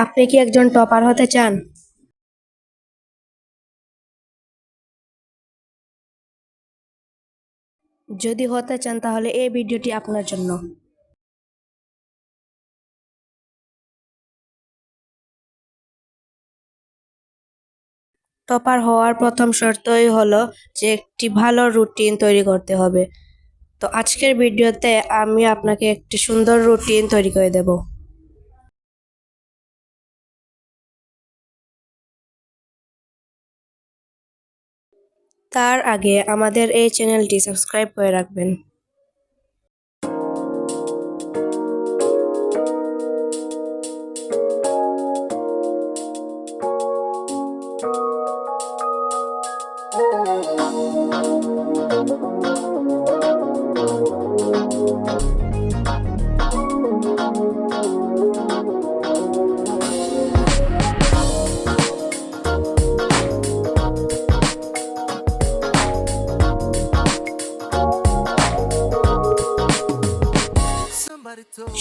আপনি কি একজন টপার হতে চান? যদি হতে চান তাহলে এই ভিডিওটি আপনার জন্য। টপার হওয়ার প্রথম শর্তই হলো যে একটি ভালো রুটিন তৈরি করতে হবে। তো আজকের ভিডিওতে আমি আপনাকে একটি সুন্দর রুটিন তৈরি করে দেব। তার আগে আমাদের এই চ্যানেলটি সাবস্ক্রাইব করে রাখবেন।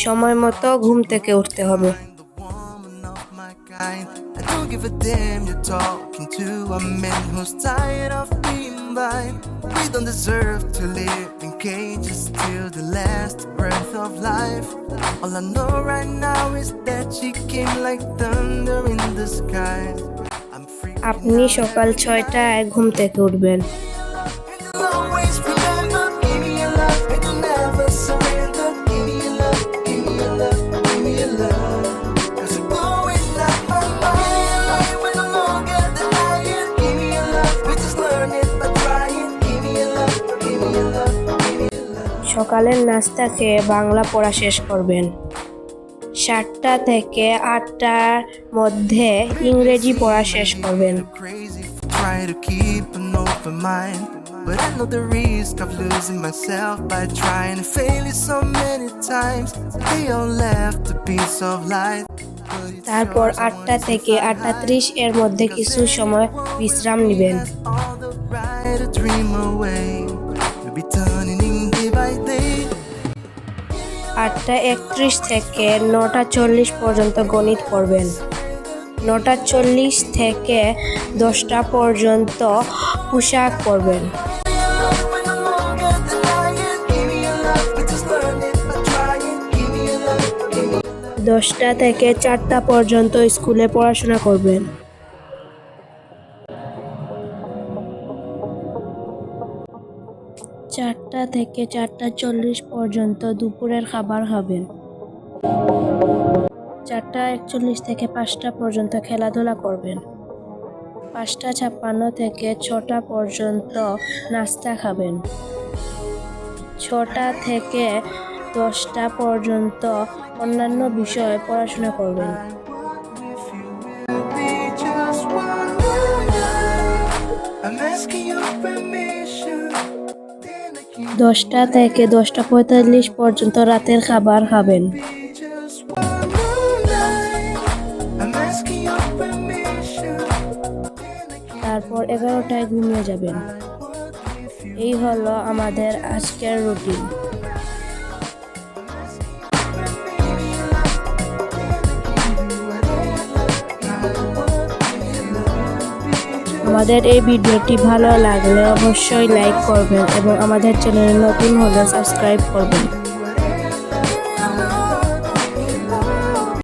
সময় মতো ঘুম থেকে উঠতে হবে। I don't give a damn you're talking to a man who's tired of being blind. We don't deserve to live in cages till the last breath of life. All I know right now is that she came like thunder in the sky. I'm freaking আপনি সকাল 6টায় ঘুম থেকে উঠবেন। always remember, give me your love, and you'll never surrender. Give me your love, give me your love, give me your love. 'Cause you're always like my mind. When I'm longer than I am, give me your love, we just learn it by trying. Give me your love, give me your love, give me your love. সকালের নাস্তা খেয়ে বাংলা পড়া শেষ করবেন। 7টা থেকে 8টার মধ্যে ইংরেজি পড়া শেষ করবেন। Crazy for trying to keep an open mind, but I know the risk of losing myself by trying to fail it so many times. They all left a piece of light. তারপর 8টা থেকে 8:30 এর মধ্যে কিছু সময় বিশ্রাম নেবেন। All the right to dream away, we'll be turning in day by day. 8:31 থেকে 9:40 পর্যন্ত গণিত পড়বেন। 9:40 থেকে 10টা পর্যন্ত পোশাক পরবেন। When I'm longer than I am, give me your love, we just learn it by trying. Give me your love, give me your love. 10টা থেকে 4টা পর্যন্ত স্কুলে পড়াশোনা করবেন। 4টা থেকে 4:40 পর্যন্ত দুপুরের খাবার খাবেন। 4:41 থেকে 5টা পর্যন্ত খেলাধুলা করবেন। 5:56 থেকে 6টা পর্যন্ত নাস্তা খাবেন। 6টা থেকে 10টা পর্যন্ত অন্যান্য বিষয়ে পড়াশোনা করবেন। If you will be just one night, I'm asking your permission. Then I can 10টা থেকে 10:45 পর্যন্ত রাতের খাবার খাবেন। be just one night. I'm asking your permission. Then I can তারপর 11টায় ঘুমিয়ে যাবেন। if you এই হলো আমাদের আজকের রুটিন। আমাদের এই ভিডিওটি ভালো লাগলে অবশ্যই লাইক করবেন এবং আমাদের চ্যানেলে নতুন হলে সাবস্ক্রাইব করবেন।